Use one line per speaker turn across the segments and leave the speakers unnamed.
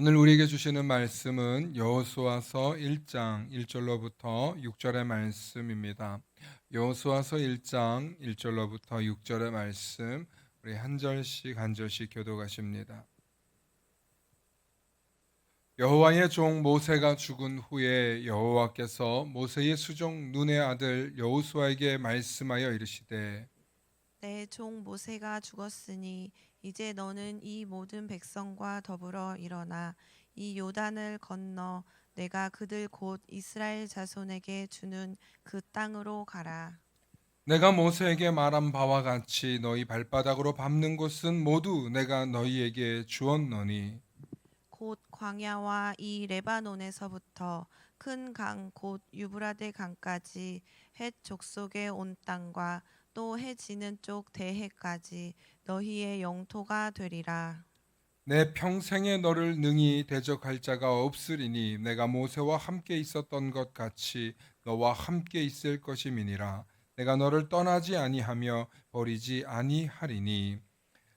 오늘 우리에게 주시는 말씀은 여호수아서 1장 1절로부터 6절의 말씀입니다. 여호수아서 1장 1절로부터 6절의 말씀, 우리 한 절씩 한 절씩 교독하십니다. 여호와의 종 모세가 죽은 후에 여호와께서 모세의 수종 눈의 아들 여호수아에게 말씀하여 이르시되,
내 종 모세가 죽었으니 이제 너는 이 모든 백성과 더불어 일어나 이 요단을 건너 내가 그들 곧 이스라엘 자손에게 주는 그 땅으로 가라.
내가 모세에게 말한 바와 같이 너희 발바닥으로 밟는 곳은 모두 내가 너희에게 주었노니
곧 광야와 이 레바논에서부터 큰 강 곧 유브라데 강까지 헷 족속의 온 땅과 또 해 지는 쪽 대해까지 너희의 영토가 되리라.
내 평생에 너를 능히 대적할 자가 없으리니 내가 모세와 함께 있었던 것 같이 너와 함께 있을 것임이니라. 내가 너를 떠나지 아니하며 버리지 아니하리니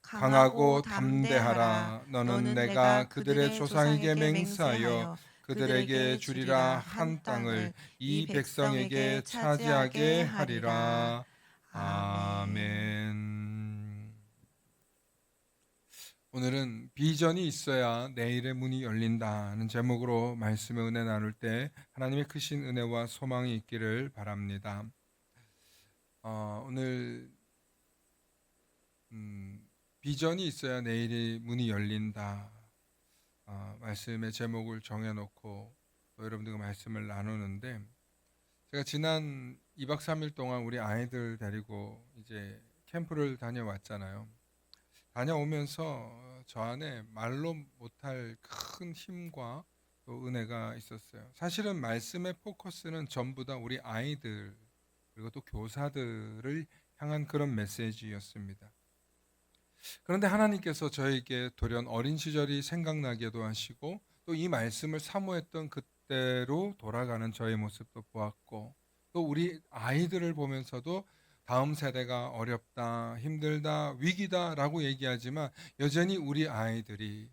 강하고
강하고
담대하라.
담대하라. 너는
너는 내가
내가 그들의
그들의
조상에게
조상에게
맹세하여
맹세하여
그들에게
그들에게
주리라
주리라
한
한
땅을
땅을 이
이 백성에게
백성에게 차지하게
차지하게
하리라.
하리라.
아멘.
아멘. 오늘은 비전이 있어야 내일의 문이 열린다는 제목으로 말씀의 은혜 나눌 때 하나님의 크신 은혜와 소망이 있기를 바랍니다. 오늘 비전이 있어야 내일의 문이 열린다. 말씀의 제목을 정해놓고 또 여러분들과 말씀을 나누는데, 제가 지난 2박 3일 동안 우리 아이들 데리고 이제 캠프를 다녀왔잖아요. 다녀오면서 저 안에 말로 못할 큰 힘과 또 은혜가 있었어요. 사실은 말씀의 포커스는 전부 다 우리 아이들 그리고 또 교사들을 향한 그런 메시지였습니다. 그런데 하나님께서 저에게 돌연 어린 시절이 생각나게도 하시고 또 이 말씀을 사모했던 그때로 돌아가는 저의 모습도 보았고, 또 우리 아이들을 보면서도 다음 세대가 어렵다, 힘들다, 위기다라고 얘기하지만 여전히 우리 아이들이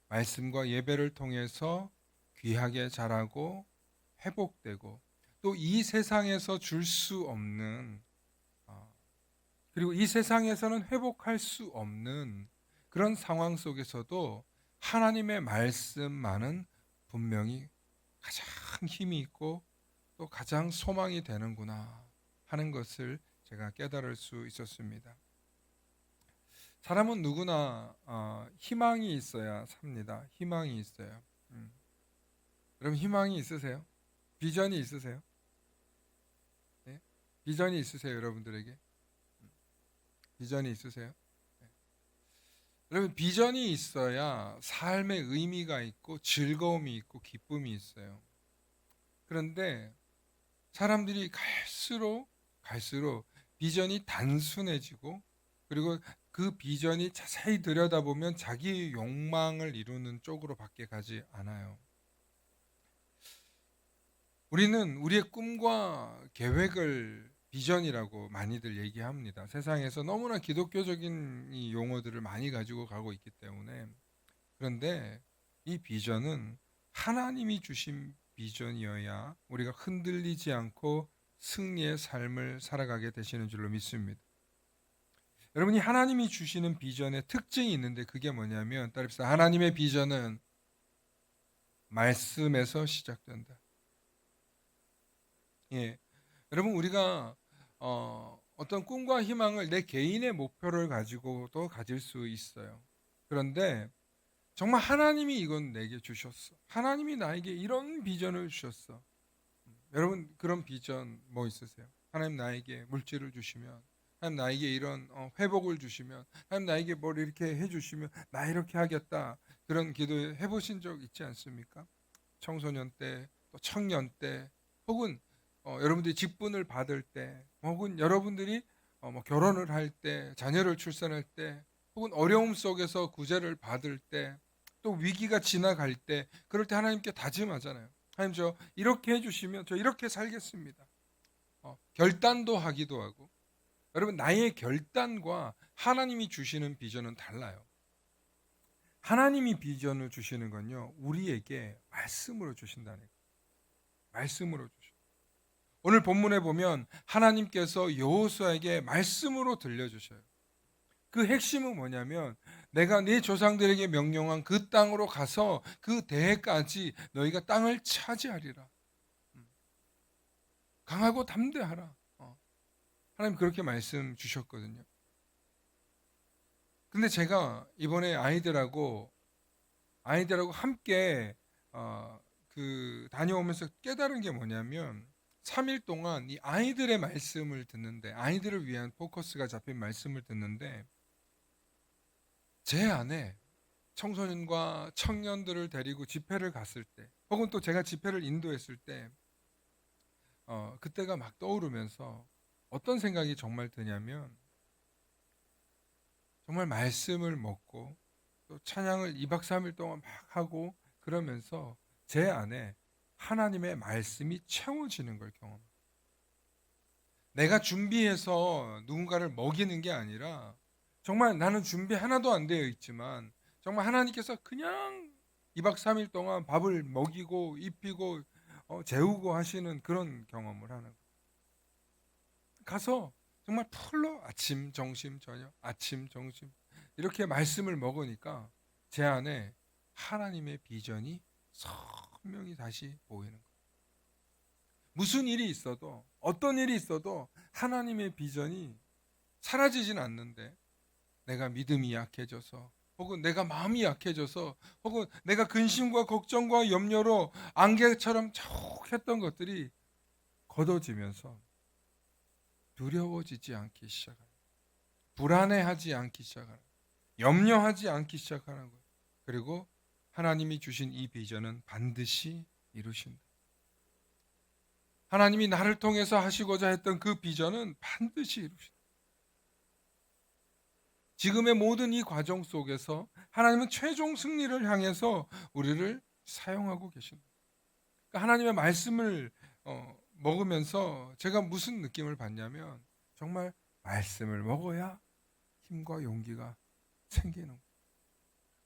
말씀과 예배를 통해서 귀하게 자라고 회복되고 또 이 세상에서 줄 수 없는, 그리고 이 세상에서는 회복할 수 없는 그런 상황 속에서도 하나님의 말씀만은 분명히 가장 힘이 있고 또 가장 소망이 되는구나 하는 것을 제가 깨달을 수 있었습니다. 사람은 누구나 희망이 있어야 삽니다. 희망이 있어요. 여러분 희망이 있으세요? 비전이 있으세요? 네? 비전이 있으세요, 여러분들에게? 비전이 있으세요? 네. 여러분 비전이 있어야 삶의 의미가 있고 즐거움이 있고 기쁨이 있어요. 그런데 사람들이 갈수록 비전이 단순해지고, 그리고 그 비전이 자세히 들여다보면 자기 욕망을 이루는 쪽으로 밖에 가지 않아요. 우리는 우리의 꿈과 계획을 비전이라고 많이들 얘기합니다. 세상에서 너무나 기독교적인 이 용어들을 많이 가지고 가고 있기 때문에. 그런데 이 비전은 하나님이 주신 비전이어야 우리가 흔들리지 않고 승리의 삶을 살아가게 되시는 줄로 믿습니다. 여러분이 하나님이 주시는 비전의 특징이 있는데 그게 뭐냐면, 따릅시다. 하나님의 비전은 말씀에서 시작된다. 예. 여러분 우리가 어떤 꿈과 희망을 내 개인의 목표를 가지고도 가질 수 있어요. 그런데 정말 하나님이 이건 내게 주셨어. 하나님이 나에게 이런 비전을 주셨어. 여러분 그런 비전 뭐 있으세요? 하나님 나에게 물질을 주시면, 하나님 나에게 이런 회복을 주시면, 하나님 나에게 뭘 이렇게 해주시면 나 이렇게 하겠다. 그런 기도 해보신 적 있지 않습니까? 청소년 때, 또 청년 때, 혹은 여러분들이 직분을 받을 때, 혹은 여러분들이 뭐 결혼을 할 때, 자녀를 출산할 때, 혹은 어려움 속에서 구제를 받을 때, 또 위기가 지나갈 때, 그럴 때 하나님께 다짐하잖아요. 하나님 저 이렇게 해주시면 저 이렇게 살겠습니다. 결단도 하기도 하고. 여러분 나의 결단과 하나님이 주시는 비전은 달라요. 하나님이 비전을 주시는 건요, 우리에게 말씀으로 주신다는 거예요. 말씀으로 주신. 오늘 본문에 보면 하나님께서 여호수아에게 말씀으로 들려주셔요. 그 핵심은 뭐냐면 내가 네 조상들에게 명령한 그 땅으로 가서 그 대해까지 너희가 땅을 차지하리라. 강하고 담대하라. 하나님 그렇게 말씀 주셨거든요. 근데 제가 이번에 아이들하고 함께 다녀오면서 깨달은 게 뭐냐면 3일 동안 이 아이들의 말씀을 듣는데, 아이들을 위한 포커스가 잡힌 말씀을 듣는데, 제 안에 청소년과 청년들을 데리고 집회를 갔을 때, 혹은 또 제가 집회를 인도했을 때, 그때가 막 떠오르면서 어떤 생각이 정말 드냐면, 정말 말씀을 먹고 또 찬양을 2박 3일 동안 막 하고 그러면서 제 안에 하나님의 말씀이 채워지는 걸 경험합니다. 내가 준비해서 누군가를 먹이는 게 아니라 정말 나는 준비 하나도 안 되어 있지만 정말 하나님께서 그냥 2박 3일 동안 밥을 먹이고 입히고 재우고 하시는 그런 경험을 하는 거예요. 가서 정말 풀로 아침, 점심, 저녁, 아침, 점심 이렇게 말씀을 먹으니까 제 안에 하나님의 비전이 선명히 다시 보이는 거예요. 무슨 일이 있어도, 어떤 일이 있어도 하나님의 비전이 사라지진 않는데, 내가 믿음이 약해져서, 혹은 내가 마음이 약해져서, 혹은 내가 근심과 걱정과 염려로 안개처럼 자욱했던 것들이 걷어지면서 두려워지지 않기 시작하는, 불안해하지 않기 시작하는, 염려하지 않기 시작하는 거예요. 그리고 하나님이 주신 이 비전은 반드시 이루신다. 하나님이 나를 통해서 하시고자 했던 그 비전은 반드시 이루신다. 지금의 모든 이 과정 속에서 하나님은 최종 승리를 향해서 우리를 사용하고 계신다. 그러니까 하나님의 말씀을 먹으면서 제가 무슨 느낌을 받냐면 정말 말씀을 먹어야 힘과 용기가 생기는 거예요.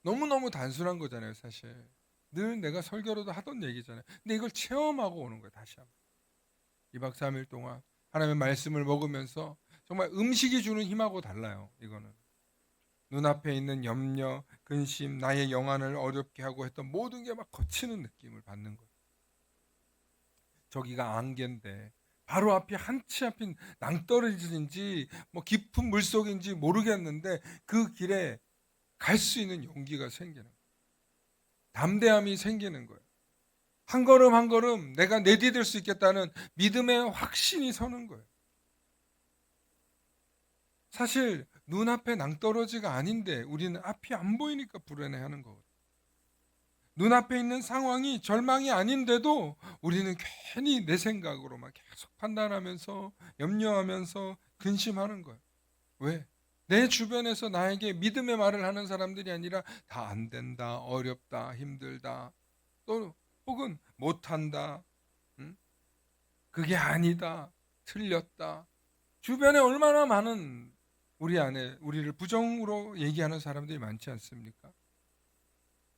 너무너무 단순한 거잖아요, 사실. 늘 내가 설교로도 하던 얘기잖아요. 근데 이걸 체험하고 오는 거예요, 다시 한번. 2박 3일 동안 하나님의 말씀을 먹으면서 정말 음식이 주는 힘하고 달라요, 이거는. 눈앞에 있는 염려, 근심, 나의 영안을 어렵게 하고 했던 모든 게 막 거치는 느낌을 받는 거예요. 저기가 안개인데 바로 앞이 한치 앞인 낭떠러지인지 뭐 깊은 물속인지 모르겠는데 그 길에 갈 수 있는 용기가 생기는 거예요. 담대함이 생기는 거예요. 한 걸음 한 걸음 내가 내디딜 수 있겠다는 믿음의 확신이 서는 거예요. 사실 눈앞에 낭떠러지가 아닌데 우리는 앞이 안 보이니까 불안해하는 거거든요. 눈앞에 있는 상황이 절망이 아닌데도 우리는 괜히 내 생각으로 막 계속 판단하면서 염려하면서 근심하는 거예요. 왜? 내 주변에서 나에게 믿음의 말을 하는 사람들이 아니라 다 안 된다, 어렵다, 힘들다, 또 혹은 못한다, 응? 그게 아니다, 틀렸다. 주변에 얼마나 많은 우리 안에 우리를 부정으로 얘기하는 사람들이 많지 않습니까?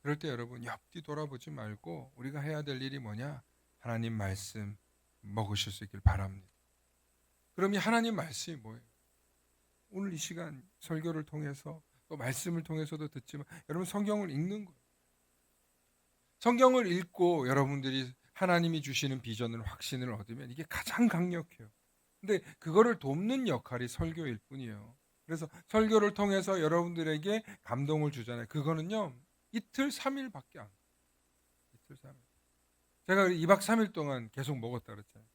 그럴 때 여러분 옆뒤 돌아보지 말고 우리가 해야 될 일이 뭐냐? 하나님 말씀 먹으실 수 있길 바랍니다. 그럼 이 하나님 말씀이 뭐예요? 오늘 이 시간 설교를 통해서 또 말씀을 통해서도 듣지만 여러분 성경을 읽는 거예요. 성경을 읽고 여러분들이 하나님이 주시는 비전을 확신을 얻으면 이게 가장 강력해요. 근데 그거를 돕는 역할이 설교일 뿐이에요. 그래서 설교를 통해서 여러분들에게 감동을 주잖아요. 그거는요. 이틀 3일밖에 안 돼요. 이틀 3일. 제가 2박 3일 동안 계속 먹었다 그랬잖아요.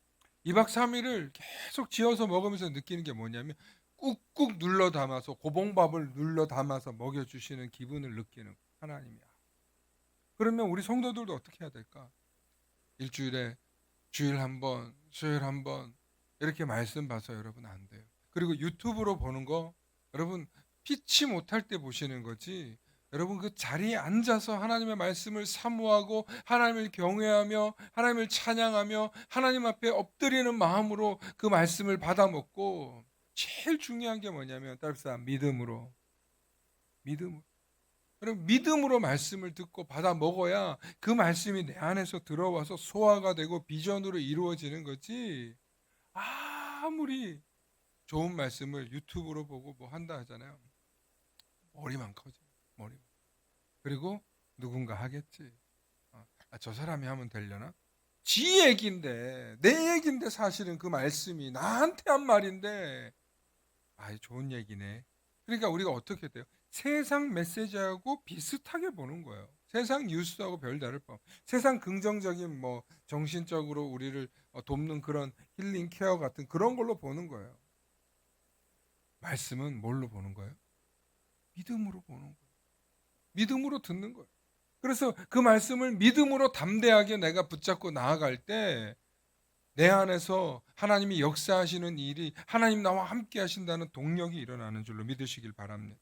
2박 3일을 계속 지어서 먹으면서 느끼는 게 뭐냐면 꾹꾹 눌러 담아서 고봉밥을 눌러 담아서 먹여주시는 기분을 느끼는 하나님이야. 그러면 우리 성도들도 어떻게 해야 될까? 일주일에 주일 한 번, 수요일 한 번 이렇게 말씀 봐서 여러분 안 돼요. 그리고 유튜브로 보는 거 여러분 피치 못할 때 보시는 거지. 여러분 그 자리에 앉아서 하나님의 말씀을 사모하고 하나님을 경외하며 하나님을 찬양하며 하나님 앞에 엎드리는 마음으로 그 말씀을 받아 먹고 제일 중요한 게 뭐냐면 딸사 믿음으로 여러분 믿음으로 말씀을 듣고 받아 먹어야 그 말씀이 내 안에서 들어와서 소화가 되고 비전으로 이루어지는 거지. 아무리 좋은 말씀을 유튜브로 보고 뭐 한다 하잖아요. 머리만 커져. 머리만. 그리고 누군가 하겠지. 저 사람이 하면 되려나? 지 얘기인데 내 얘기인데 사실은 그 말씀이 나한테 한 말인데 좋은 얘기네. 그러니까 우리가 어떻게 돼요? 세상 메시지하고 비슷하게 보는 거예요. 세상 뉴스하고 별다를 바. 세상 긍정적인 뭐 정신적으로 우리를 돕는 그런 힐링 케어 같은 그런 걸로 보는 거예요. 말씀은 뭘로 보는 거예요? 믿음으로 보는 거예요. 믿음으로 듣는 거예요. 그래서 그 말씀을 믿음으로 담대하게 내가 붙잡고 나아갈 때 내 안에서 하나님이 역사하시는 일이 하나님 나와 함께 하신다는 동력이 일어나는 줄로 믿으시길 바랍니다.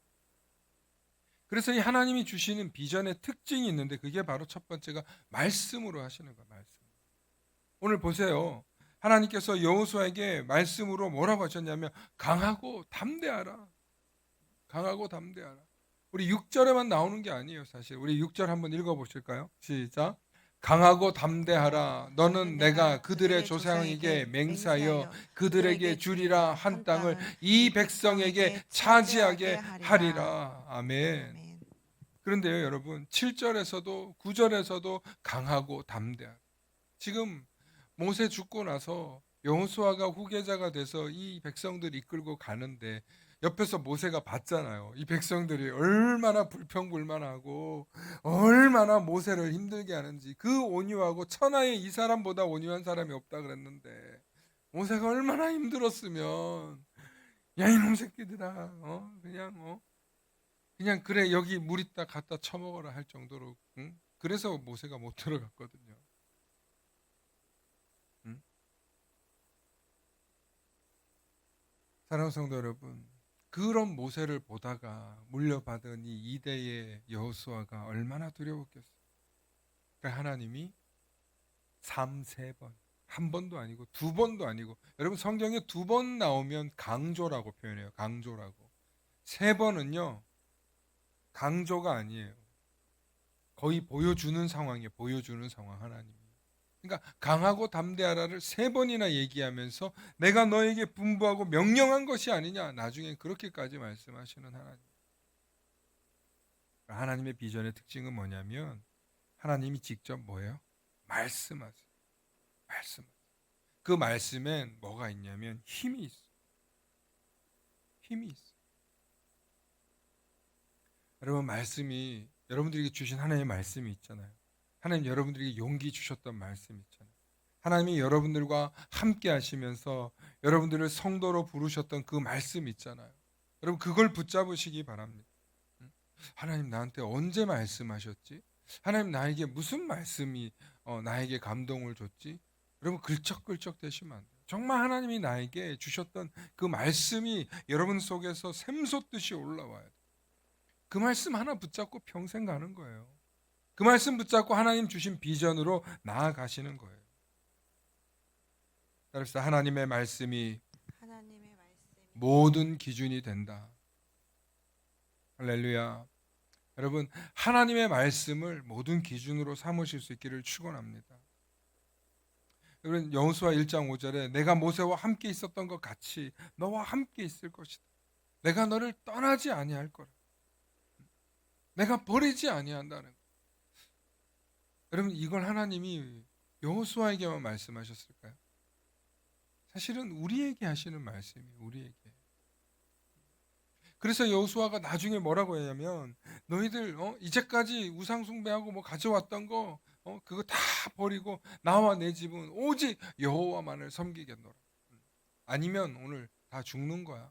그래서 이 하나님이 주시는 비전의 특징이 있는데 그게 바로 첫 번째가 말씀으로 하시는 거예요. 말씀. 오늘 보세요. 하나님께서 여호수아에게 말씀으로 뭐라고 하셨냐면 강하고 담대하라. 강하고 담대하라. 우리 6절에만 나오는 게 아니에요. 사실 우리 6절 한번 읽어보실까요? 시작. 강하고 담대하라. 너는 내가 그들의 조상에게 맹세하여 그들에게 주리라 한 땅을 이 백성에게 차지하게 하리라. 아멘. 그런데요 여러분 7절에서도 9절에서도 강하고 담대하라. 지금 모세 죽고 나서 여호수아가 후계자가 돼서 이 백성들 이끌고 가는데 옆에서 모세가 봤잖아요. 이 백성들이 얼마나 불평불만하고 얼마나 모세를 힘들게 하는지. 그 온유하고 천하에 이 사람보다 온유한 사람이 없다 그랬는데 모세가 얼마나 힘들었으면 야 이놈 새끼들아 그냥 그래 여기 물 있다 갖다 처먹어라 할 정도로 응? 그래서 모세가 못 들어갔거든요. 응? 사랑하는 성도 여러분, 그런 모세를 보다가 물려받은 이 이대의 여호수아가 얼마나 두려웠겠어요. 그러니까 하나님이 3번, 한 번도 아니고 두 번도 아니고 여러분 성경에 2번 나오면 강조라고 표현해요. 강조라고. 3번은요 강조가 아니에요. 거의 보여주는 상황이에요. 보여주는 상황 하나님이. 그러니까 강하고 담대하라를 3번이나 얘기하면서 내가 너에게 분부하고 명령한 것이 아니냐. 나중에 그렇게까지 말씀하시는 하나님. 하나님의 비전의 특징은 뭐냐면 하나님이 직접 뭐예요? 말씀하세요. 말씀하세요. 그 말씀엔 뭐가 있냐면 힘이 있어요. 힘이 있어요. 여러분 말씀이 여러분들에게 주신 하나님의 말씀이 있잖아요. 하나님 여러분들에게 용기 주셨던 말씀 있잖아요. 하나님이 여러분들과 함께 하시면서 여러분들을 성도로 부르셨던 그 말씀 있잖아요. 여러분 그걸 붙잡으시기 바랍니다. 하나님 나한테 언제 말씀하셨지? 하나님 나에게 무슨 말씀이 나에게 감동을 줬지? 여러분 글쩍글쩍 되시면 안 돼요. 정말 하나님이 나에게 주셨던 그 말씀이 여러분 속에서 샘솟듯이 올라와야 돼요. 그 말씀 하나 붙잡고 평생 가는 거예요. 그 말씀 붙잡고 하나님 주신 비전으로 나아가시는 거예요. 따라서 하나님의 말씀이 모든 기준이 된다. 할렐루야. 여러분 하나님의 말씀을 모든 기준으로 삼으실 수 있기를 축원합니다. 여러분 여호수아 1장 5절에 내가 모세와 함께 있었던 것 같이 너와 함께 있을 것이다. 내가 너를 떠나지 아니할 거라. 내가 버리지 아니한다는 거. 여러분 이걸 하나님이 여호수아에게만 말씀하셨을까요? 사실은 우리에게 하시는 말씀이에요. 우리에게. 그래서 여호수아가 나중에 뭐라고 했냐면 너희들 이제까지 우상 숭배하고 뭐 가져왔던 거 그거 다 버리고 나와 내 집은 오직 여호와만을 섬기겠노라. 아니면 오늘 다 죽는 거야.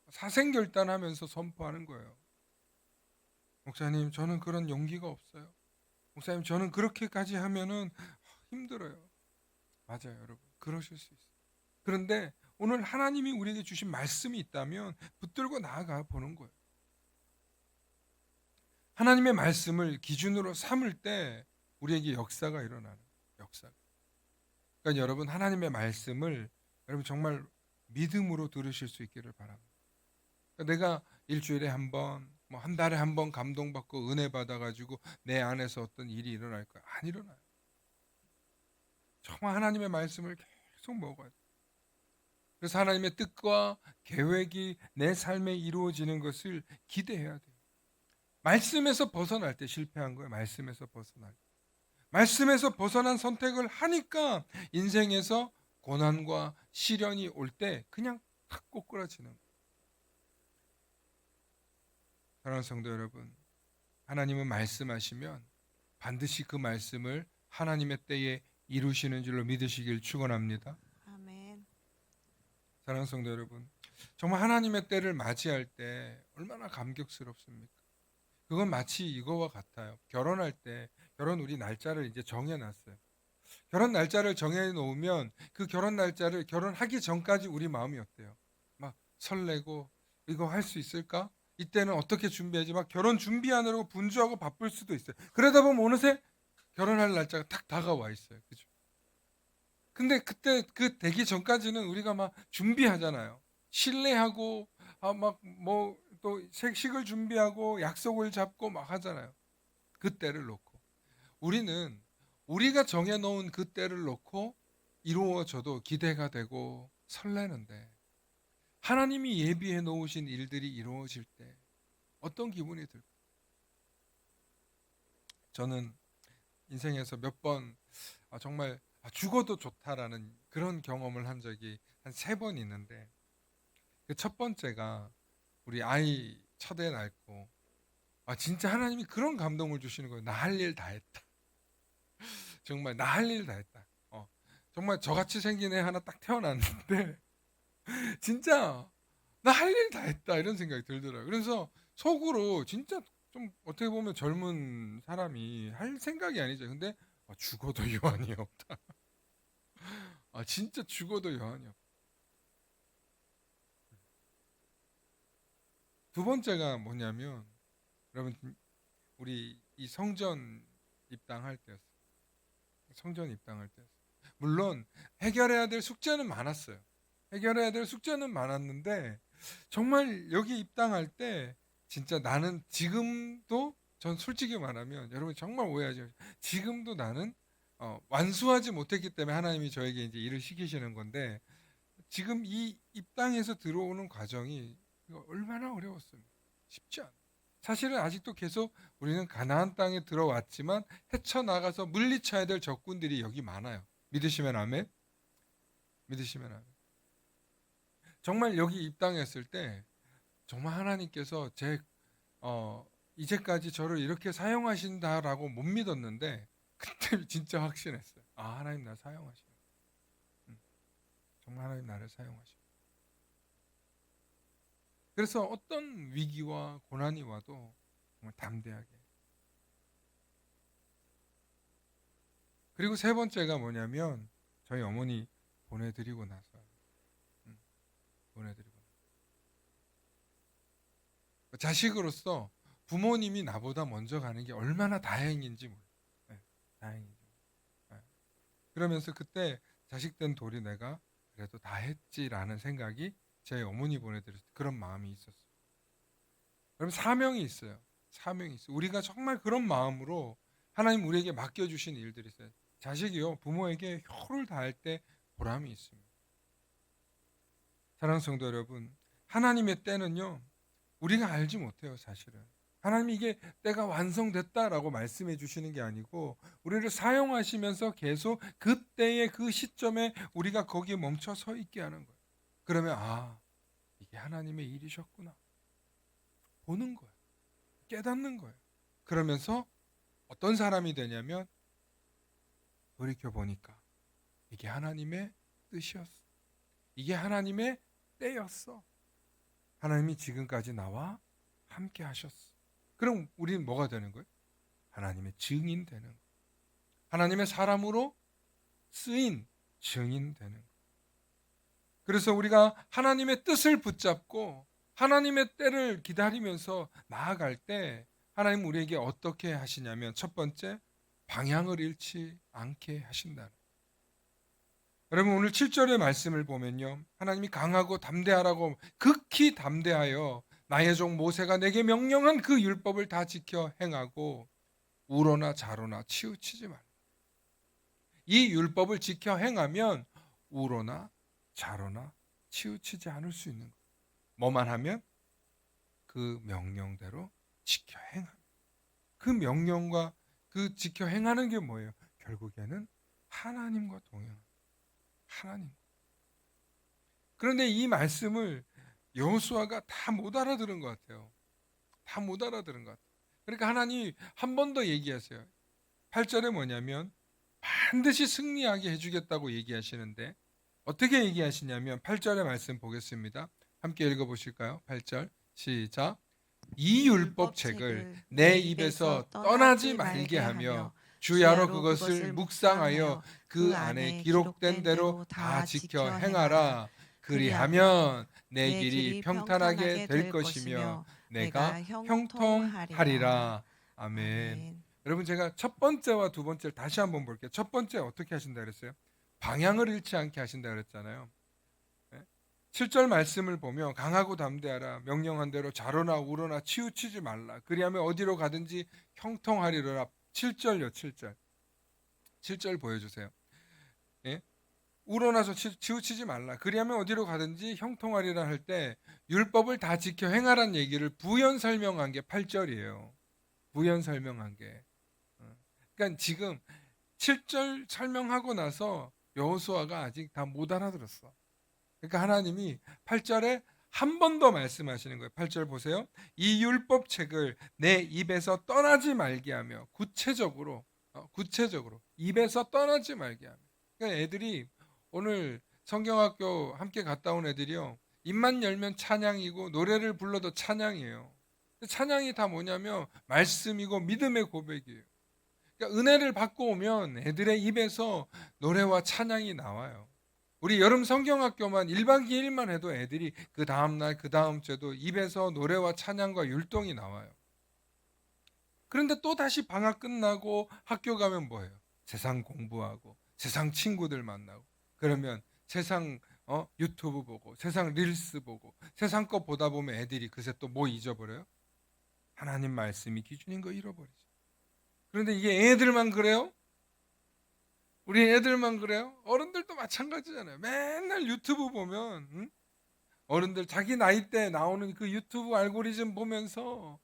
사생결단하면서 선포하는 거예요. 목사님 저는 그런 용기가 없어요. 목사님 저는 그렇게까지 하면은 힘들어요. 맞아요 여러분 그러실 수 있어요. 그런데 오늘 하나님이 우리에게 주신 말씀이 있다면 붙들고 나아가 보는 거예요. 하나님의 말씀을 기준으로 삼을 때 우리에게 역사가 일어나는 역사. 그러니까 여러분 하나님의 말씀을 여러분 정말 믿음으로 들으실 수 있기를 바랍니다. 그러니까 내가 일주일에 한 번, 뭐 한 달에 한 번 감동받고 은혜 받아가지고 내 안에서 어떤 일이 일어날 거야. 안 일어나요. 정말 하나님의 말씀을 계속 먹어야 돼. 그래서 하나님의 뜻과 계획이 내 삶에 이루어지는 것을 기대해야 돼요. 말씀에서 벗어날 때 실패한 거예요. 말씀에서 벗어날 때. 말씀에서 벗어난 선택을 하니까 인생에서 고난과 시련이 올 때 그냥 탁 꼬꾸라지는 거예요. 사랑하는 성도 여러분, 하나님은 말씀하시면 반드시 그 말씀을 하나님의 때에 이루시는 줄로 믿으시길 축원합니다.
아멘.
사랑하는 성도 여러분, 정말 하나님의 때를 맞이할 때 얼마나 감격스럽습니까? 그건 마치 이거와 같아요. 결혼할 때 결혼 우리 날짜를 이제 정해놨어요. 결혼 날짜를 정해놓으면 그 결혼 날짜를 결혼하기 전까지 우리 마음이 어때요? 막 설레고 이거 할 수 있을까? 이때는 어떻게 준비하지? 막 결혼 준비하느라고 분주하고 바쁠 수도 있어요. 그러다 보면 어느새 결혼할 날짜가 탁 다가와 있어요. 그죠? 근데 그때 그 되기 전까지는 우리가 막 준비하잖아요. 신뢰하고 막 뭐 또 색식을 준비하고 약속을 잡고 막 하잖아요. 그 때를 놓고 우리는 우리가 정해놓은 그 때를 놓고 이루어져도 기대가 되고 설레는데 하나님이 예비해 놓으신 일들이 이루어질 때 어떤 기분이 들까? 저는 인생에서 몇 번 정말 죽어도 좋다라는 그런 경험을 한 적이 한 3번 있는데 그 첫 번째가 우리 아이 첫애 낳고 진짜 하나님이 그런 감동을 주시는 거예요. 나 할 일 다 했다. 정말 나 할 일 다 했다. 정말 저같이 생긴 애 하나 딱 태어났는데 진짜 나 할 일 다 했다 이런 생각이 들더라고요. 그래서 속으로 진짜 좀 어떻게 보면 젊은 사람이 할 생각이 아니죠. 근데 죽어도 여한이 없다. 진짜 죽어도 여한이 없다. 두 번째가 뭐냐면 여러분 우리 이 성전 입당할 때였어요. 성전 입당할 때였어요. 물론 해결해야 될 숙제는 많았어요. 해결해야 될 숙제는 많았는데 정말 여기 입당할 때 진짜 나는 지금도 전 솔직히 말하면 여러분 정말 오해하지 마세요. 지금도 나는 완수하지 못했기 때문에 하나님이 저에게 이제 일을 시키시는 건데 지금 이 입당에서 들어오는 과정이 얼마나 어려웠습니까? 쉽지 않아요. 사실은 아직도 계속 우리는 가나안 땅에 들어왔지만 헤쳐나가서 물리쳐야 될 적군들이 여기 많아요. 믿으시면 아멘? 믿으시면 아멘. 정말 여기 입당했을 때 정말 하나님께서 이제까지 저를 이렇게 사용하신다라고 못 믿었는데 그때 진짜 확신했어요. 하나님 나 사용하시네. 정말 하나님 나를 사용하시네. 그래서 어떤 위기와 고난이 와도 정말 담대하게. 그리고 세 번째가 뭐냐면 저희 어머니 보내드리고 나서 보내드리고 자식으로서 부모님이 나보다 먼저 가는 게 얼마나 다행인지 몰라요. 네, 다행인지. 네. 그러면서 그때 자식된 돌이 내가 그래도 다 했지라는 생각이 제 어머니 보내드렸을 때 그런 마음이 있었어요. 여러분 사명이 있어요. 사명이 있어요. 우리가 정말 그런 마음으로 하나님 우리에게 맡겨주신 일들이 있어요. 자식이요 부모에게 효를 다할 때 보람이 있습니다. 사랑하는 성도 여러분, 하나님의 때는요 우리가 알지 못해요. 사실은 하나님이 이게 때가 완성됐다라고 말씀해 주시는 게 아니고 우리를 사용하시면서 계속 그때의 그 시점에 우리가 거기에 멈춰 서 있게 하는 거예요. 그러면 이게 하나님의 일이셨구나 보는 거예요. 깨닫는 거예요. 그러면서 어떤 사람이 되냐면 돌이켜보니까 이게 하나님의 뜻이었어. 이게 하나님의 때였어. 하나님이 지금까지 나와 함께 하셨어. 그럼 우리는 뭐가 되는 거예요? 하나님의 증인 되는 거예요. 하나님의 사람으로 쓰인 증인 되는 거예요. 그래서 우리가 하나님의 뜻을 붙잡고 하나님의 때를 기다리면서 나아갈 때 하나님 우리에게 어떻게 하시냐면 첫 번째 방향을 잃지 않게 하신다는 거예요. 여러분 오늘 7절의 말씀을 보면요 하나님이 강하고 담대하라고 극히 담대하여 나의 종 모세가 내게 명령한 그 율법을 다 지켜 행하고 우로나 자로나 치우치지 말라. 이 율법을 지켜 행하면 우로나 자로나 치우치지 않을 수 있는 거예요. 뭐만 하면 그 명령대로 지켜 행하는. 그 명령과 그 지켜 행하는 게 뭐예요? 결국에는 하나님과 동행하는. 하나님. 그런데 이 말씀을 여호수아가 다 못 알아들은 것 같아요. 다 못 알아들은 것 같아요. 그러니까 하나님이 한 번 더 얘기하세요. 8절에 뭐냐면 반드시 승리하게 해주겠다고 얘기하시는데 어떻게 얘기하시냐면 8절의 말씀 보겠습니다. 함께 읽어보실까요? 8절 시작. 이 율법책을 내 입에서 떠나지 말게 하며 주야로 그것을 묵상하여 그 안에 기록된 대로 다 지켜 행하라. 그리하면 내 길이 평탄하게 될 것이며 내가 형통하리라. 아멘. 여러분, 제가 첫 번째와 두 번째를 다시 한번 볼게요. 첫 번째 어떻게 하신다 그랬어요? 방향을 잃지 않게 하신다 그랬잖아요. 7절 말씀을 보면 강하고 담대하라. 명령한 대로 자로나 우로나 치우치지 말라. 그리하면 어디로 가든지 형통하리라. 7절요. 7절. 7절 보여주세요. 예? 우러나서 치우치지 말라. 그리하면 어디로 가든지 형통하리라 할 때 율법을 다 지켜 행하라는 얘기를 부연 설명한 게 8절이에요. 부연 설명한 게. 그러니까 지금 7절 설명하고 나서 여호수아가 아직 다 못 알아들었어. 그러니까 하나님이 8절에 한 번 더 말씀하시는 거예요. 8절 보세요. 이 율법책을 내 입에서 떠나지 말게 하며 구체적으로 입에서 떠나지 말게 하며. 그러니까 애들이 오늘 성경학교 함께 갔다 온 애들이요. 입만 열면 찬양이고 노래를 불러도 찬양이에요. 찬양이 다 뭐냐면 말씀이고 믿음의 고백이에요. 그러니까 은혜를 받고 오면 애들의 입에서 노래와 찬양이 나와요. 우리 여름 성경학교만 1박 2일만 해도 애들이 그 다음날 그 다음 주에도 입에서 노래와 찬양과 율동이 나와요. 그런데 또 다시 방학 끝나고 학교 가면 뭐예요? 세상 공부하고 세상 친구들 만나고 그러면 세상 유튜브 보고 세상 릴스 보고 세상 거 보다 보면 애들이 그새 또 뭐 잊어버려요? 하나님 말씀이 기준인 거 잃어버리죠. 그런데 이게 애들만 그래요? 우리 애들만 그래요? 어른들도 마찬가지잖아요. 맨날 유튜브 보면 어른들 자기 나이 때 나오는 그 유튜브 알고리즘 보면서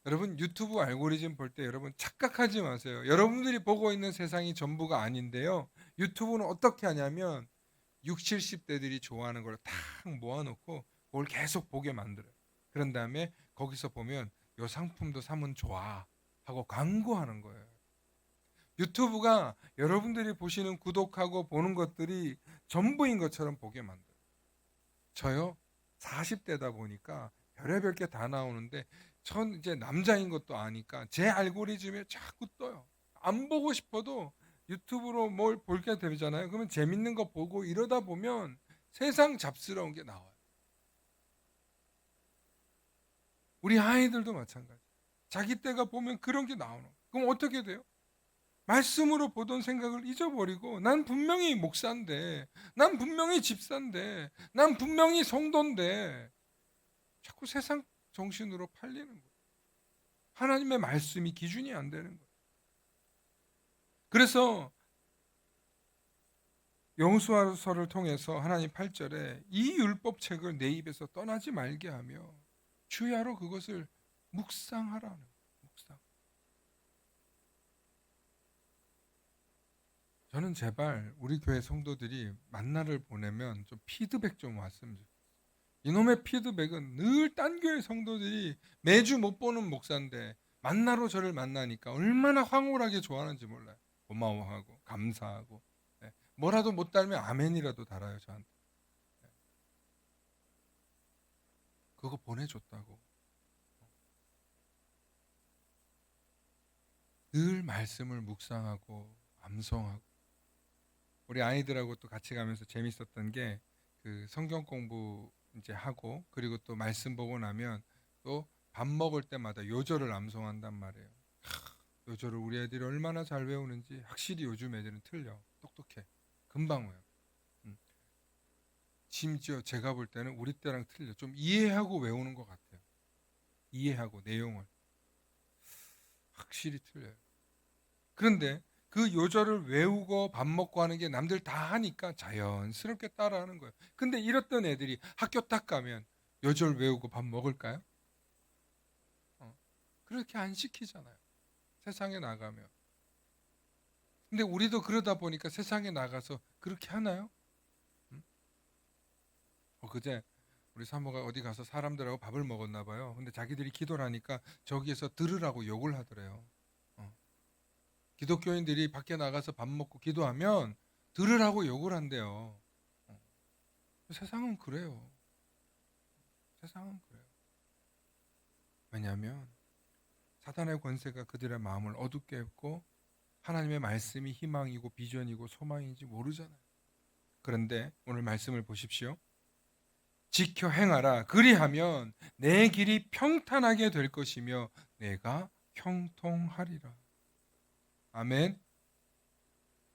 여러분 유튜브 알고리즘 볼 때 여러분 착각하지 마세요. 여러분들이 보고 있는 세상이 전부가 아닌데요. 유튜브는 어떻게 하냐면 60, 70대들이 좋아하는 걸 탁 모아놓고 그걸 계속 보게 만들어요. 그런 다음에 거기서 보면 요 상품도 사면 좋아 하고 광고하는 거예요. 유튜브가 여러분들이 보시는 구독하고 보는 것들이 전부인 것처럼 보게 만들어요. 저요 40대다 보니까 별의별 게 다 나오는데 전 이제 남자인 것도 아니까 제 알고리즘에 자꾸 떠요. 안 보고 싶어도 유튜브로 뭘 볼게 되잖아요. 그러면 재밌는 거 보고 이러다 보면 세상 잡스러운 게 나와요. 우리 아이들도 마찬가지. 자기 때가 보면 그런 게 나오는 거예요. 그럼 어떻게 돼요? 말씀으로 보던 생각을 잊어버리고 난 분명히 목사인데 난 분명히 집사인데 난 분명히 성도인데 자꾸 세상 정신으로 팔리는 거예요. 하나님의 말씀이 기준이 안 되는 거예요. 그래서 여호수아서를 통해서 하나님 8절에 이 율법책을 내 입에서 떠나지 말게 하며 주야로 그것을 묵상하라는 거예요. 묵상. 저는 제발 우리 교회 성도들이 만나를 보내면 좀 피드백 좀 왔으면 좋겠어요. 이놈의 피드백은 늘 딴 교회 성도들이 매주 못 보는 목사인데 만나로 저를 만나니까 얼마나 황홀하게 좋아하는지 몰라요. 고마워하고 감사하고 뭐라도 못 달면 아멘이라도 달아요 저한테. 그거 보내줬다고. 늘 말씀을 묵상하고 암송하고 우리 아이들하고 또 같이 가면서 재밌었던 게 그 성경 공부 이제 하고 그리고 또 말씀 보고 나면 또 밥 먹을 때마다 요절을 암송한단 말이에요. 요절을 우리 애들이 얼마나 잘 외우는지 확실히 요즘 애들은 틀려. 똑똑해. 금방 외워. 심지어 제가 볼 때는 우리 때랑 틀려. 좀 이해하고 외우는 것 같아요. 이해하고 내용을 확실히 틀려요. 그런데 그 요절을 외우고 밥 먹고 하는 게 남들 다 하니까 자연스럽게 따라하는 거예요. 근데 이랬던 애들이 학교 딱 가면 요절 외우고 밥 먹을까요? 그렇게 안 시키잖아요. 세상에 나가면. 근데 우리도 그러다 보니까 세상에 나가서 그렇게 하나요? 음? 그제 우리 사모가 어디 가서 사람들하고 밥을 먹었나 봐요. 근데 자기들이 기도를 하니까 저기에서 들으라고 욕을 하더래요. 어. 기독교인들이 밖에 나가서 밥 먹고 기도하면 들으라고 욕을 한대요. 어. 세상은 그래요. 세상은 그래요. 왜냐하면 사단의 권세가 그들의 마음을 어둡게 했고 하나님의 말씀이 희망이고 비전이고 소망인지 모르잖아요. 그런데 오늘 말씀을 보십시오. 지켜 행하라. 그리하면 내 길이 평탄하게 될 것이며 내가 형통하리라. 아멘.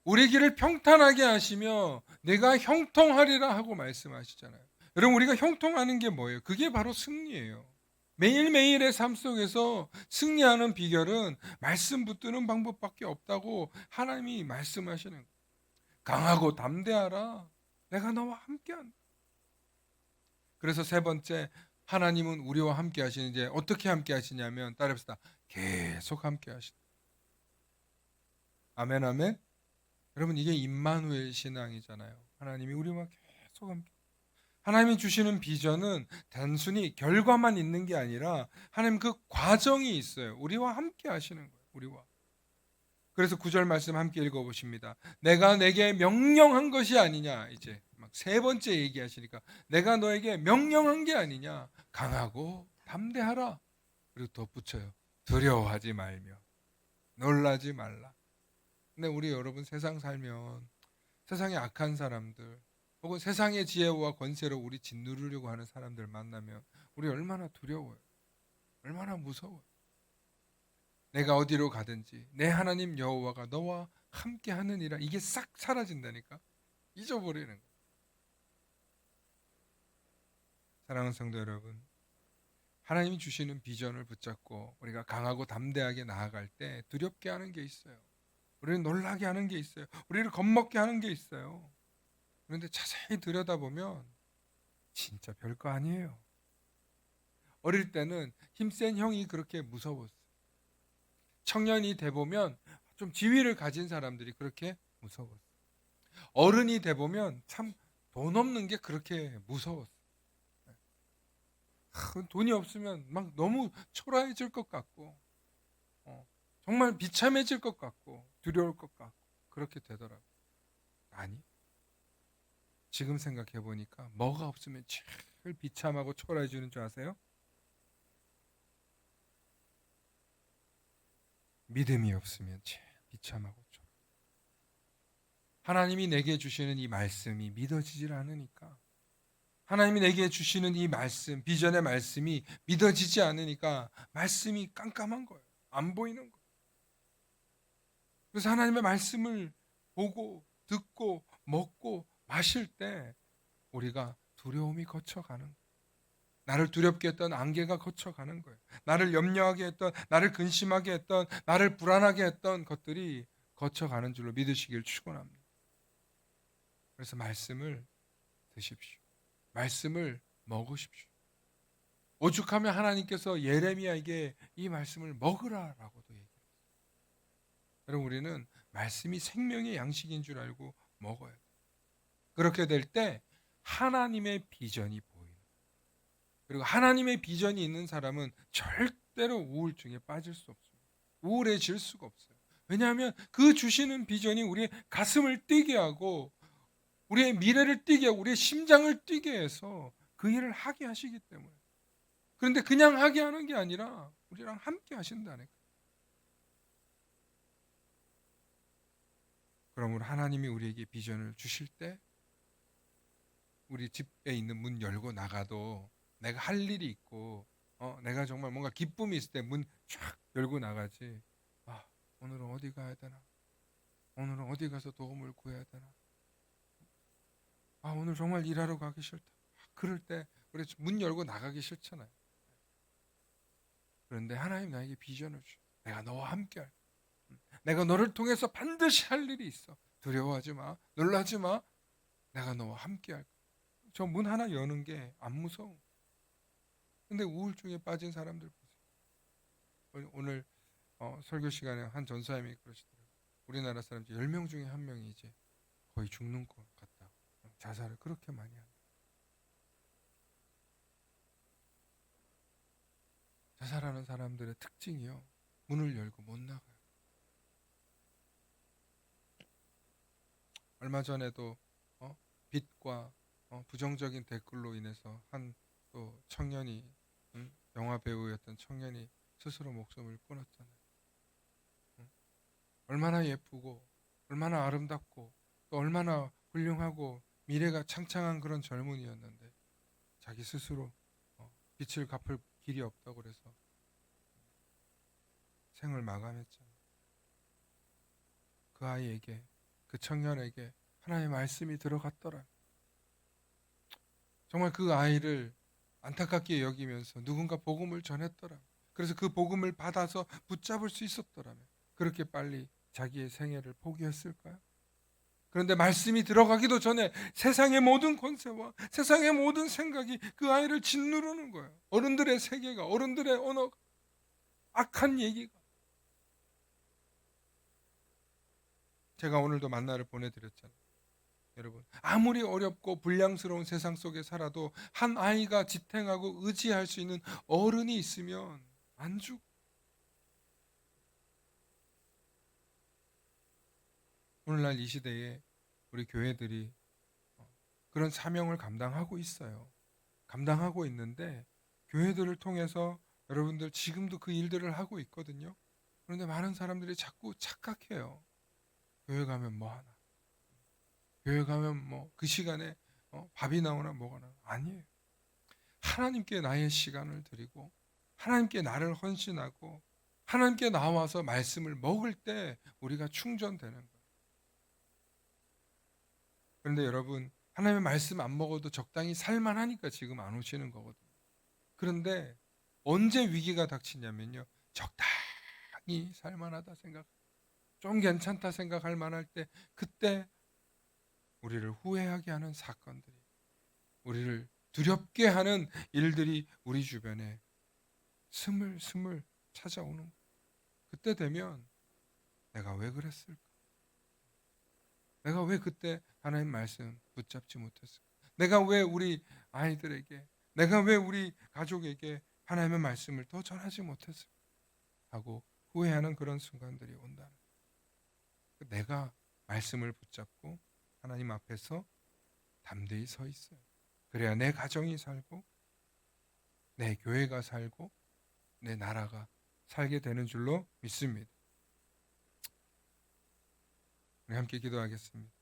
우리 길을 평탄하게 하시며 내가 형통하리라 하고 말씀하시잖아요. 여러분 우리가 형통하는 게 뭐예요? 그게 바로 승리예요. 매일매일의 삶 속에서 승리하는 비결은 말씀 붙드는 방법밖에 없다고 하나님이 말씀하시는 거예요. 강하고 담대하라. 내가 너와 함께한다. 그래서 세 번째, 하나님은 우리와 함께 하시는데 어떻게 함께 하시냐면 따라합시다. 계속 함께 하신다. 아멘 아멘. 여러분 이게 임마누엘 신앙이잖아요. 하나님이 우리와 계속 함께. 하나님이 주시는 비전은 단순히 결과만 있는 게 아니라 하나님 그 과정이 있어요. 우리와 함께 하시는 거예요. 우리와. 그래서 9절 말씀 함께 읽어보십니다. 내가 내게 명령한 것이 아니냐. 이제 막 세 번째 얘기하시니까 내가 너에게 명령한 게 아니냐. 강하고 담대하라. 그리고 덧붙여요. 두려워하지 말며 놀라지 말라. 근데 우리 여러분 세상 살면 세상에 악한 사람들 혹은 세상의 지혜와 권세로 우리 짓누르려고 하는 사람들 만나면 우리 얼마나 두려워요. 얼마나 무서워요. 내가 어디로 가든지 내 하나님 여호와가 너와 함께 하느니라. 이게 싹 사라진다니까. 잊어버리는 거예요. 사랑하는 성도 여러분, 하나님이 주시는 비전을 붙잡고 우리가 강하고 담대하게 나아갈 때 두렵게 하는 게 있어요. 우리를 놀라게 하는 게 있어요. 우리를 겁먹게 하는 게 있어요. 그런데 자세히 들여다보면 진짜 별거 아니에요. 어릴 때는 힘센 형이 그렇게 무서웠어요. 청년이 돼보면 좀 지위를 가진 사람들이 그렇게 무서웠어요. 어른이 돼보면 참 돈 없는 게 그렇게 무서웠어요. 돈이 없으면 막 너무 초라해질 것 같고 정말 비참해질 것 같고 두려울 것 같고 그렇게 되더라고요. 아니, 지금 생각해 보니까 뭐가 없으면 제일 비참하고 초라해지는 줄 아세요? 믿음이 없으면 제일 비참하고 초라. 하나님이 내게 주시는 이 말씀이 믿어지질 않으니까 하나님이 내게 주시는 이 말씀, 비전의 말씀이 믿어지지 않으니까 말씀이 깜깜한 거예요. 안 보이는 거예요. 그래서 하나님의 말씀을 보고 듣고 먹고 마실 때 우리가 두려움이 거쳐가는 거예요. 나를 두렵게 했던 안개가 거쳐가는 거예요. 나를 염려하게 했던, 나를 근심하게 했던, 나를 불안하게 했던 것들이 거쳐가는 줄로 믿으시길 축원합니다. 그래서 말씀을 드십시오. 말씀을 먹으십시오. 오죽하면 하나님께서 예레미야에게 이 말씀을 먹으라라고도 얘기했어요. 여러분 우리는 말씀이 생명의 양식인 줄 알고 먹어야 돼요. 그렇게 될 때 하나님의 비전이 보이는 거예요. 그리고 하나님의 비전이 있는 사람은 절대로 우울증에 빠질 수 없습니다. 우울해질 수가 없어요. 왜냐하면 그 주시는 비전이 우리의 가슴을 뛰게 하고 우리의 미래를 뛰게 하고 우리의 심장을 뛰게 해서 그 일을 하게 하시기 때문에. 그런데 그냥 하게 하는 게 아니라 우리랑 함께 하신다니까. 그러므로 하나님이 우리에게 비전을 주실 때 우리 집에 있는 문 열고 나가도 내가 할 일이 있고 내가 정말 뭔가 기쁨이 있을 때 문 쫙 열고 나가지. 오늘은 어디 가야 되나? 오늘은 어디 가서 도움을 구해야 되나? 오늘 정말 일하러 가기 싫다. 그럴 때 우리 문 열고 나가기 싫잖아요. 그런데 하나님 나에게 비전을 주셔. 내가 너와 함께 할 거야. 내가 너를 통해서 반드시 할 일이 있어. 두려워하지 마. 놀라지 마. 내가 너와 함께 할 거야. 저 문 하나 여는 게 안 무서워. 근데 우울증에 빠진 사람들 보세요. 오늘 설교 시간에 한 전사님이 그러시더라고요. 우리나라 사람 10명 중에 1명이 이제 거의 죽는 것 같다. 자살을 그렇게 많이 한다. 자살하는 사람들의 특징이요. 문을 열고 못 나가요. 얼마 전에도 빚과 부정적인 댓글로 인해서 한 또 청년이 영화 배우였던 청년이 스스로 목숨을 끊었잖아요. 얼마나 예쁘고 얼마나 아름답고 또 얼마나 훌륭하고 미래가 창창한 그런 젊은이였는데 자기 스스로 빚을 갚을 길이 없다고 그래서 생을 마감했잖아요. 그 아이에게 그 청년에게 하나님의 말씀이 들어갔더라. 정말 그 아이를 안타깝게 여기면서 누군가 복음을 전했더라. 그래서 그 복음을 받아서 붙잡을 수 있었더라면 그렇게 빨리 자기의 생애를 포기했을까요? 그런데 말씀이 들어가기도 전에 세상의 모든 권세와 세상의 모든 생각이 그 아이를 짓누르는 거예요. 어른들의 세계가, 어른들의 언어가, 악한 얘기가. 제가 오늘도 만나를 보내드렸잖아요. 여러분, 아무리 어렵고 불량스러운 세상 속에 살아도 한 아이가 지탱하고 의지할 수 있는 어른이 있으면 안 죽어. 오늘날 이 시대에 우리 교회들이 그런 사명을 감당하고 있어요. 감당하고 있는데 교회들을 통해서 여러분들 지금도 그 일들을 하고 있거든요. 그런데 많은 사람들이 자꾸 착각해요. 교회 가면 뭐 하나? 교회 가면 뭐 그 시간에 밥이 나오나 뭐가 나오나? 아니에요. 하나님께 나의 시간을 드리고 하나님께 나를 헌신하고 하나님께 나와서 말씀을 먹을 때 우리가 충전되는 거예요. 그런데 여러분, 하나님의 말씀 안 먹어도 적당히 살만하니까 지금 안 오시는 거거든요. 그런데 언제 위기가 닥치냐면요, 적당히 살만하다 생각, 좀 괜찮다 생각할 만할 때, 그때 우리를 후회하게 하는 사건들이, 우리를 두렵게 하는 일들이 우리 주변에 스물스물 찾아오는 거예요. 그때 되면 내가 왜 그랬을까? 내가 왜 그때 하나님 말씀 붙잡지 못했을까? 내가 왜 우리 아이들에게, 내가 왜 우리 가족에게 하나님의 말씀을 더 전하지 못했을까? 하고 후회하는 그런 순간들이 온다는 거예요. 내가 말씀을 붙잡고 하나님 앞에서 담대히 서 있어요. 그래야 내 가정이 살고 내 교회가 살고 내 나라가 살게 되는 줄로 믿습니다. 우리 함께 기도하겠습니다.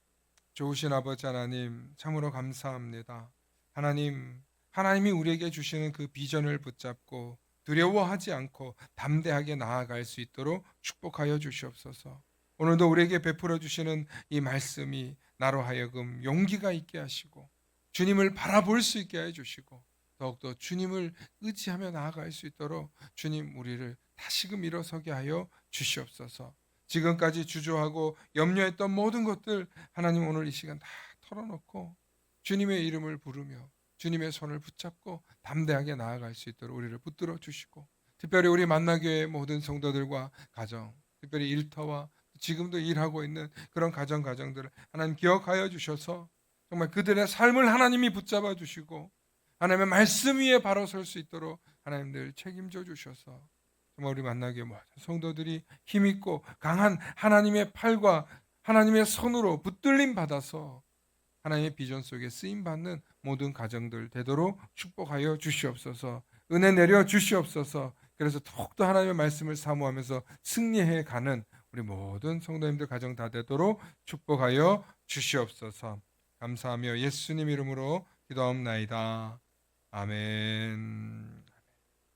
좋으신 아버지 하나님, 참으로 감사합니다. 하나님이 우리에게 주시는 그 비전을 붙잡고 두려워하지 않고 담대하게 나아갈 수 있도록 축복하여 주시옵소서. 오늘도 우리에게 베풀어 주시는 이 말씀이 나로 하여금 용기가 있게 하시고 주님을 바라볼 수 있게 해 주시고 더욱더 주님을 의지하며 나아갈 수 있도록 주님 우리를 다시금 일어서게 하여 주시옵소서. 지금까지 주저하고 염려했던 모든 것들 하나님 오늘 이 시간 다 털어놓고 주님의 이름을 부르며 주님의 손을 붙잡고 담대하게 나아갈 수 있도록 우리를 붙들어 주시고, 특별히 우리 만나교회 모든 성도들과 가정, 특별히 일터와 지금도 일하고 있는 그런 가정들을 하나님 기억하여 주셔서 정말 그들의 삶을 하나님이 붙잡아 주시고 하나님의 말씀 위에 바로 설 수 있도록 하나님들 책임져 주셔서 정말 우리 만나교회 모든 성도들이 힘있고 강한 하나님의 팔과 하나님의 손으로 붙들림 받아서 하나님의 비전 속에 쓰임받는 모든 가정들 되도록 축복하여 주시옵소서. 은혜 내려 주시옵소서. 그래서 더욱더 하나님의 말씀을 사모하면서 승리해 가는 우리 모든 성도님들 가정 다 되도록 축복하여 주시옵소서. 감사하며 예수님 이름으로 기도하옵나이다. 아멘.